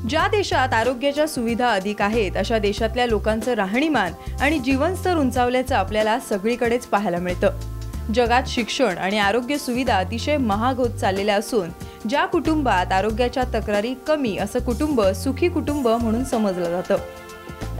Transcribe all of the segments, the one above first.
ज्या देशात आरोग्याच्या सुविधा अधिक आहेत अशा देशातल्या लोकांचं राहणीमान आणि जीवनस्तर उंचावल्याचं आपल्याला सगळीकडेच पाहायला मिळतं। जगात शिक्षण आणि आरोग्य सुविधा अतिशय महाग होत चाललेल्या असून ज्या कुटुंबात आरोग्याच्या तक्रारी कमी असं कुटुंब सुखी कुटुंब म्हणून समजलं जातं।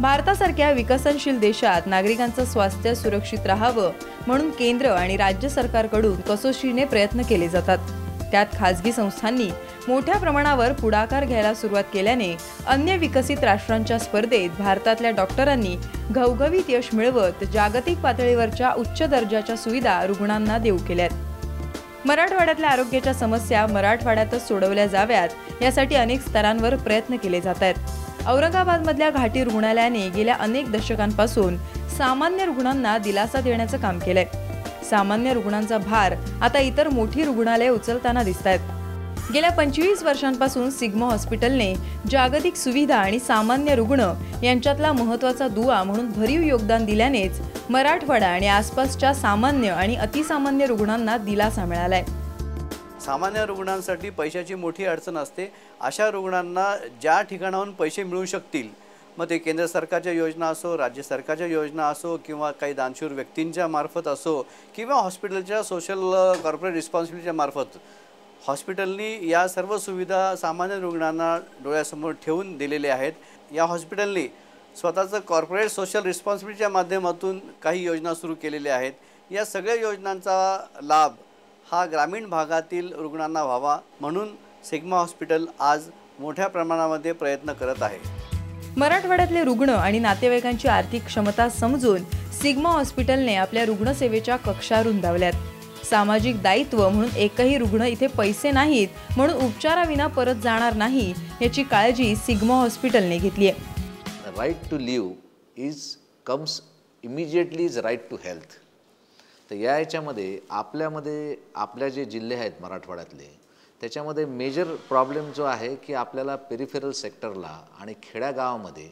भारतासारख्या विकसनशील देशात नागरिकांचं स्वास्थ्य सुरक्षित राहावं म्हणून केंद्र आणि राज्य सरकारकडून कसोशीने प्रयत्न केले जातात। त्यात खासगी संस्थांनी मोठ्या प्रमाणावर पुढाकार घ्यायला सुरुवात केल्याने अन्य विकसित राष्ट्रांच्या स्पर्धेत भारतातल्या डॉक्टरांनी घवघवीत यश मिळवत जागतिक पातळीवरच्या उच्च दर्जाच्या सुविधा रुग्णांना देऊ केल्यात। मराठवाड्यातल्या आरोग्याच्या समस्या मराठवाड्यातच सोडवल्या जाव्यात यासाठी अनेक स्तरांवर प्रयत्न केले जात आहेत। औरंगाबादमधल्या घाटी रुग्णालयाने गेल्या अनेक दशकांपासून सामान्य रुग्णांना दिलासा देण्याचं काम केलंय। सामान्य रुग्णांचा भार आता इतर मोठी रुग्णालये उचलताना दिसतायत। गेल्या 25 वर्षांपासून सिग्मा हॉस्पिटलने जागतिक सुविधा आणि सामान्य रुग्ण यांच्यातला महत्त्वाचा दुवा म्हणून भरीव योगदान दिल्यानेच मराठवाडा आणि आसपासच्या सामान्य आणि अतिसामान्य रुग्णांना दिलासा मिळालाय। सामान्य रुग्णांसाठी पैशाची मोठी अडचण असते। अशा रुग्णांना ज्या ठिकाणाहून पैसे मिळू शकतील, मग ते केंद्र सरकारच्या योजना असो, राज्य सरकारच्या योजना असो किंवा काही दानशूर व्यक्तींच्या मार्फत असो किंवा हॉस्पिटलच्या सोशल कॉर्पोरेट रिस्पॉन्सिबिलिटीच्या मार्फत हॉस्पिटलनी या सर्व सुविधा सामान्य रुग्णांना डोळ्यासमोर ठेवून दिलेल्या आहेत। या हॉस्पिटलनी स्वतःचं कॉर्पोरेट सोशल रिस्पॉन्सिबिलिटीच्या माध्यमातून काही योजना सुरू केलेल्या आहेत। या सगळ्या योजनांचा लाभ हा ग्रामीण भागातील रुग्णांना व्हावा म्हणून सिग्मा हॉस्पिटल आज मोठ्या प्रमाणामध्ये प्रयत्न करत आहे। मराठवाड्यातले रुग्ण आणि नातेवाईकांची आर्थिक क्षमता समजून सिग्मा हॉस्पिटलने आपल्या रुग्णसेवेच्या कक्षा रुंदावल्यात। सामाजिक दायित्व म्हणून एकही रुग्ण इथे पैसे नाहीत म्हणून उपचाराविना परत जाणार नाही याची काळजी सिग्मा हॉस्पिटलने घेतली आहे। Right to live is comes immediately is right to health. तर याच्यामध्ये आपल्या जे जिल्हे आहेत मराठवाड्यातले त्याच्यामध्ये मेजर प्रॉब्लेम जो आहे की आपल्याला पेरिफेरल सेक्टरला आणि खेड्यागावामध्ये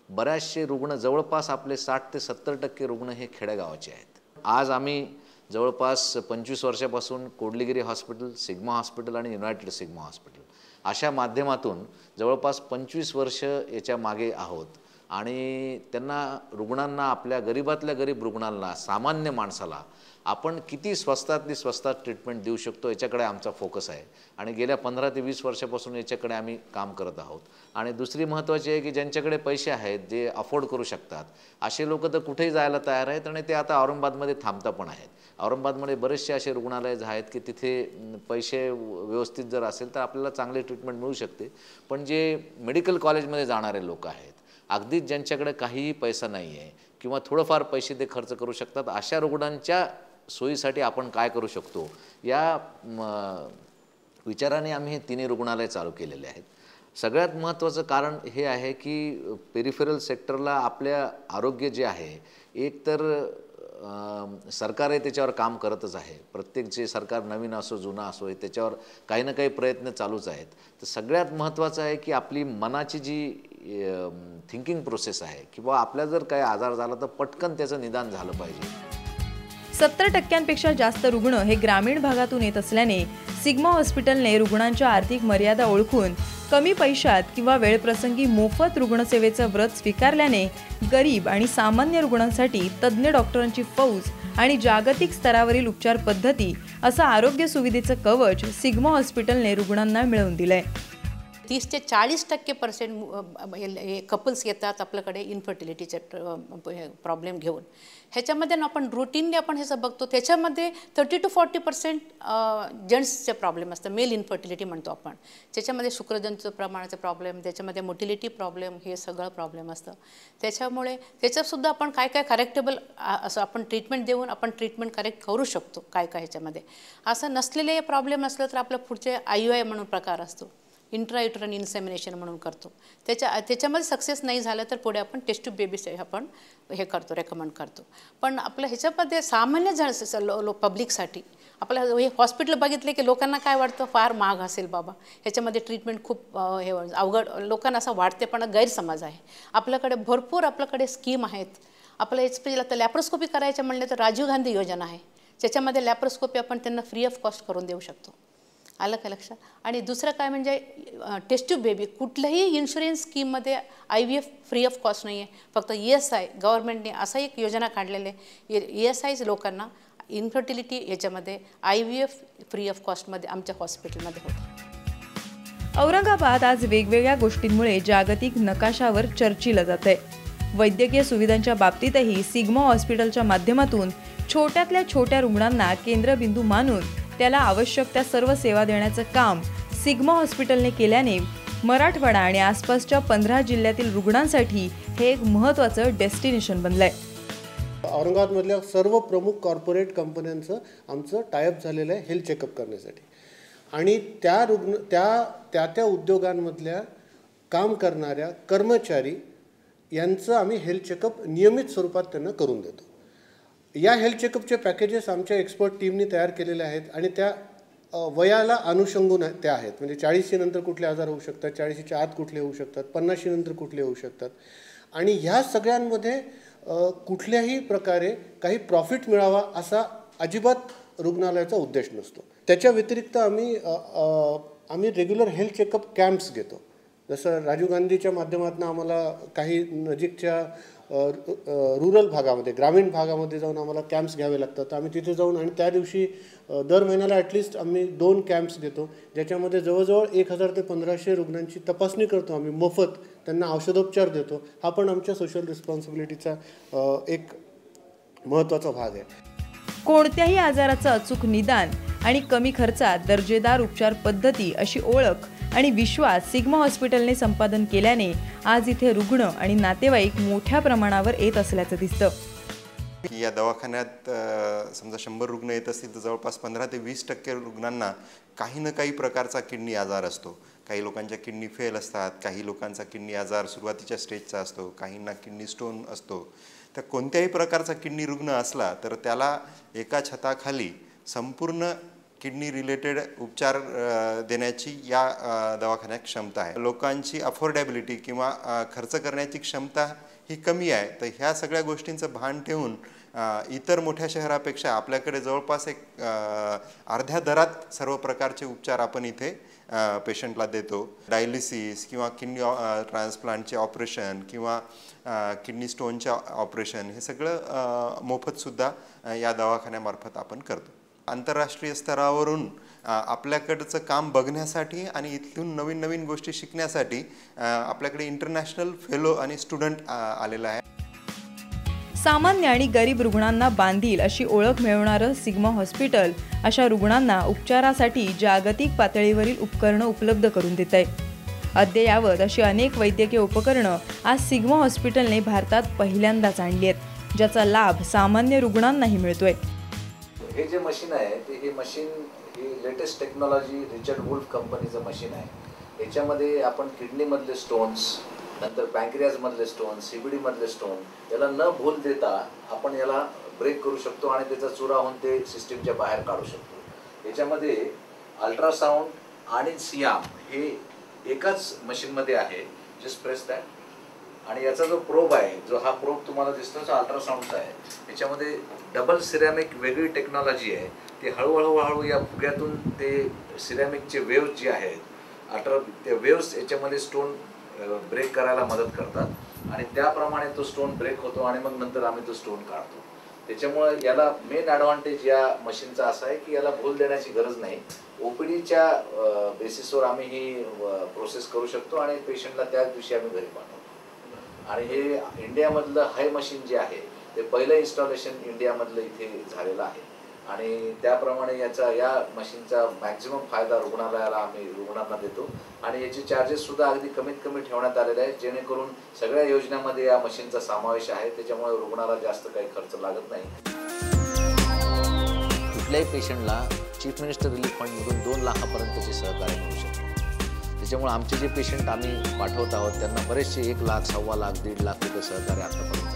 बऱ्याचशे रुग्ण जवळपास आपले 60 ते 70% रुग्ण हे खेड्यागावाचे आहेत। आज आम्ही जवळपास 25 वर्षापासून कोडलीगिरी हॉस्पिटल, सिग्मा हॉस्पिटल आणि युनायटेड सिग्मा हॉस्पिटल अशा माध्यमातून जवळपास 25 वर्ष याच्या मागे आहोत आणि त्यांना रुग्णांना आपल्या गरीबातल्या गरीब रुग्णांना सामान्य माणसाला आपण किती स्वस्तातली स्वस्तात ट्रीटमेंट देऊ शकतो याच्याकडे आमचा फोकस आहे आणि गेल्या 15 ते 20 वर्षापासून याच्याकडे आम्ही काम करत आहोत। आणि दुसरी महत्त्वाची आहे की ज्यांच्याकडे पैसे आहेत, जे अफोर्ड करू शकतात, असे लोक तर कुठेही जायला तयार आहेत आणि ते आता औरंगाबादमध्ये थांबता पण आहेत। औरंगाबादमध्ये बरेचसे असे रुग्णालय आहेत की तिथे पैसे व्यवस्थित जर असेल तर आपल्याला चांगली ट्रीटमेंट मिळू शकते। पण जे मेडिकल कॉलेजमध्ये जाणारे लोक आहेत, अगदीच ज्यांच्याकडे काहीही पैसा नाही आहे किंवा थोडंफार पैसे ते खर्च करू शकतात, अशा रुग्णांच्या सोयीसाठी आपण काय करू शकतो या विचाराने आम्ही हे तिन्ही रुग्णालय चालू केलेले आहेत। सगळ्यात महत्त्वाचं कारण हे आहे की पेरिफेरल सेक्टरला आपल्या आरोग्य जे आहे, एक तर सरकार आहे त्याच्यावर काम करतच आहे। प्रत्येक जे सरकार नवीन असो जुना असो त्याच्यावर काही ना काही प्रयत्न चालूच आहेत। तर सगळ्यात महत्त्वाचं आहे की आपली मनाची जी थिंकिंग प्रोसेस आहे किंवा आपल्या जर काही आजार झाला तर पटकन त्याचं निदान झालं पाहिजे। 70% जास्त रुग्ण हे ग्रामीण भागातून येत असल्याने सिग्मा हॉस्पिटलने रुग्णांच्या आर्थिक मर्यादा ओळखून कमी पैशात किंवा वेळप्रसंगी मोफत रुग्णसेवेचं व्रत स्वीकारल्याने गरीब आणि सामान्य रुग्णांसाठी तज्ज्ञ डॉक्टरांची फौज आणि जागतिक स्तरावरील उपचार पद्धती असं आरोग्य सुविधेचं कवच सिग्मा हॉस्पिटलने रुग्णांना मिळवून दिलंय। 30 ते 40% कपल्स येतात आपल्याकडे इन्फर्टिलिटीचे प्रॉब्लेम घेऊन। ह्याच्यामध्ये आपण रुटीनली आपण हे बघतो, त्याच्यामध्ये 30 to 40% जेंट्सचे प्रॉब्लेम असतात, मेल इन्फर्टिलिटी म्हणतो आपण। त्याच्यामध्ये शुक्रजंतूचं प्रमाणाचे प्रॉब्लेम, त्याच्यामध्ये मोटिलिटी प्रॉब्लेम, हे सगळं प्रॉब्लेम असतं। त्याच्यामुळे त्याच्यातसुद्धा आपण काय काय करेक्टेबल असं आपण ट्रीटमेंट देऊन आपण ट्रीटमेंट करेक्ट करू शकतो। काय काय ह्याच्यामध्ये असं नसलेले प्रॉब्लेम असलं तर आपलं पुढचे IUI म्हणून प्रकार असतो, इंट्रायुटरन इन्सेमिनेशन म्हणून करतो. त्याच्यामध्ये सक्सेस नाही झालं तर पुढे आपण टेस्ट ट्यूब बेबीज आपण हे करतो, रेकमेंड करतो. पण आपलं ह्याच्यामध्ये सामान्य जण पब्लिकसाठी आपल्याला हे हॉस्पिटल बघितले की लोकांना काय वाटतं, फार महाग असेल बाबा, ह्याच्यामध्ये ट्रीटमेंट खूप हे अवघड, लोकांना असं वाटते. पण गैरसमज आहे. आपल्याकडे स्कीम आहेत. आपल्या एचपीला तर लॅप्रोस्कोपी करायचं म्हणलं तर राजीव गांधी योजना आहे, ज्याच्यामध्ये लॅप्रोस्कोपी आपण त्यांना फ्री ऑफ कॉस्ट करून देऊ शकतो. आलं का लक्षात? आणि दुसरं काय म्हणजे टेस्ट ट्यूब बेबी कुठल्याही इन्शुरन्स स्कीममध्ये IVF फ्री ऑफ कॉस्ट नाही आहे. फक्त ESI गव्हर्नमेंटने असा एक योजना काढलेली आहे, ESI लोकांना इन्फर्टिलिटी याच्यामध्ये IVF फ्री ऑफ कॉस्टमध्ये आमच्या हॉस्पिटलमध्ये होतं. औरंगाबाद आज वेगवेगळ्या गोष्टींमुळे जागतिक नकाशावर चर्चिलं जात आहे. वैद्यकीय सुविधांच्या बाबतीतही सिग्मा हॉस्पिटलच्या माध्यमातून छोट्यातल्या छोट्या रुग्णांना केंद्रबिंदू मानून त्याला आवश्यक त्या सर्व सेवा देण्याचं काम सिग्मा हॉस्पिटलने केल्याने मराठवाडा आणि आसपासच्या 15 जिल्ह्यातील रुग्णांसाठी हे एक महत्त्वाचं डेस्टिनेशन बनलंय. औरंगाबादमधल्या सर्व प्रमुख कॉर्पोरेट कंपन्यांचं आमचं टायअप झालेलं आहे हेल्थ चेकअप करण्यासाठी. आणि त्या उद्योगांमधल्या काम करणाऱ्या कर्मचारी यांचं आम्ही हेल्थ चेकअप नियमित स्वरूपात त्यांना करून देतो. या हेल्थ चेकअपचे पॅकेजेस आमच्या एक्सपर्ट टीमनी तयार केलेले आहेत आणि त्या वयाला अनुषंगून त्या आहेत. म्हणजे 40शी नंतर कुठले आजार होऊ शकतात, 40शीच्या आत कुठले होऊ शकतात, 50शी नंतर कुठले होऊ शकतात. आणि ह्या सगळ्यांमध्ये कुठल्याही प्रकारे काही प्रॉफिट मिळावा असा अजिबात रुग्णालयाचा उद्देश नसतो. त्याच्या व्यतिरिक्त आम्ही रेग्युलर हेल्थ चेकअप कॅम्प्स घेतो. जसं राजीव गांधीच्या माध्यमातून आम्हाला काही नजीकच्या रुरल भागामध्ये, ग्रामीण भागामध्ये जाऊन आम्हाला कॅम्प्स घ्यावे लागतात. आम्ही तिथे जाऊन आणि त्या दिवशी दर महिन्याला ॲटलिस्ट आम्ही 2 कॅम्प्स घेतो, ज्याच्यामध्ये जवळजवळ 1000 ते 1500 रुग्णांची तपासणी करतो आम्ही मोफत. त्यांना औषधोपचार देतो. हा पण आमच्या सोशल रिस्पॉन्सिबिलिटीचा एक महत्त्वाचा भाग आहे. कोणत्याही आजाराचं अचूक निदान आणि कमी खर्चात दर्जेदार उपचार पद्धती अशी ओळख आणि विश्वास सिग्मा हॉस्पिटलने संपादन केल्याने आज इथे रुग्ण आणि नातेवाईक मोठ्या प्रमाणावर येत असल्याचं दिसतं. या दवाखान्यात समजा 100 रुग्ण येत असतील तर जवळपास 15 ते 20% रुग्णांना काही ना काही प्रकारचा किडनी आजार असतो. काही लोकांच्या किडनी फेल असतात, काही लोकांचा किडनी आजार सुरुवातीच्या स्टेजचा असतो, काहींना किडनी स्टोन असतो. तर कोणत्याही प्रकारचा किडनी रुग्ण असला तर त्याला एका छताखाली संपूर्ण किडनी रिलेटेड उपचार देण्याची या दवाखान्यात क्षमता आहे. लोकांची अफोर्डेबिलिटी किंवा खर्च करण्याची क्षमता ही कमी आहे. तर ह्या सगळ्या गोष्टींचं भान ठेवून इतर मोठ्या शहरापेक्षा आपल्याकडे जवळपास एक अर्ध्या दरात सर्व प्रकारचे उपचार आपण इथे पेशंटला देतो. डायलिसिस किंवा किडनी ट्रान्सप्लांटचे ऑपरेशन किंवा किडनी स्टोनचे ऑपरेशन हे सगळं मोफतसुद्धा या दवाखान्यामार्फत आपण करतो. आंतरराष्ट्रीय स्तरावरून आपल्याकडचं काम बघण्यासाठी आणि इथून नवीन नवीन गोष्टी शिकण्यासाठी आपल्याकडे इंटरनॅशनल फेलो आणि स्टुडंट आलेला आहे. सामान्य आणि गरीब रुग्णांना बांधील अशी ओळख मिळवणारं सिग्मा हॉस्पिटल अशा रुग्णांना उपचारासाठी जागतिक पातळीवरील उपकरणं उपलब्ध करून देत आहे. अद्ययावत अशी अनेक वैद्यकीय उपकरणं आज सिग्मा हॉस्पिटलने भारतात पहिल्यांदाच आणली आहेत, ज्याचा लाभ सामान्य रुग्णांनाही मिळतोय. हे जे मशीन आहे हे मशीन ही लेटेस्ट टेक्नॉलॉजी रिचर्ड वुल्फ कंपनीचं मशीन आहे. याच्यामध्ये आपण किडनीमधले स्टोन्स, नंतर पॅन्क्रियाजमधले स्टोन, CBD मधले स्टोन याला न भूल देता आपण याला ब्रेक करू शकतो आणि त्याचा चुरा होऊन ते सिस्टीमच्या बाहेर काढू शकतो. याच्यामध्ये अल्ट्रासाऊंड आणि सियाम हे एकाच मशीनमध्ये आहे. Just press that. आणि याचा जो प्रोब आहे, जो हा प्रोब तुम्हाला दिसतो तो अल्ट्रासाऊंडचा आहे. याच्यामध्ये डबल सिरॅमिक वेगळी टेक्नॉलॉजी आहे. ते हळूहळू या फुग्यातून ते सिरॅमिकचे वेव्स जे आहेत ते वेव्स याच्यामध्ये स्टोन ब्रेक करायला मदत करतात आणि त्याप्रमाणे तो स्टोन ब्रेक होतो आणि मग नंतर आम्ही तो स्टोन काढतो. त्याच्यामुळे याला मेन ॲडव्हान्टेज या मशीनचा असा आहे की याला भूल देण्याची गरज नाही. OPDच्या बेसिसवर आम्ही ही प्रोसेस करू शकतो आणि पेशंटला त्याच दिवशी आम्ही घरी पाठवतो. आणि हे इंडियामधलं हाय मशीन जे आहे ते पहिलं इन्स्टॉलेशन इंडियामधलं इथे झालेलं आहे आणि त्याप्रमाणे या मशीनचा मॅक्झिमम फायदा रुग्णांना देतो आणि याचे चार्जेससुद्धा अगदी कमीत कमी ठेवण्यात आलेले आहेत, जेणेकरून सगळ्या योजनांमध्ये या मशीनचा समावेश आहे. त्याच्यामुळे रुग्णाला जास्त काही खर्च लागत नाही. कुठल्याही पेशंटला चीफ मिनिस्टर रिलीफ फंडमधून 2 लाखापर्यंतचे सहकार्य मिळू शकतो. त्याच्यामुळे आमचे जे पेशंट आम्ही पाठवत आहोत त्यांना बरेचसे 1 लाख, 1.25 लाख, 1.5 लाख रुपये सहकार्य आतापर्यंत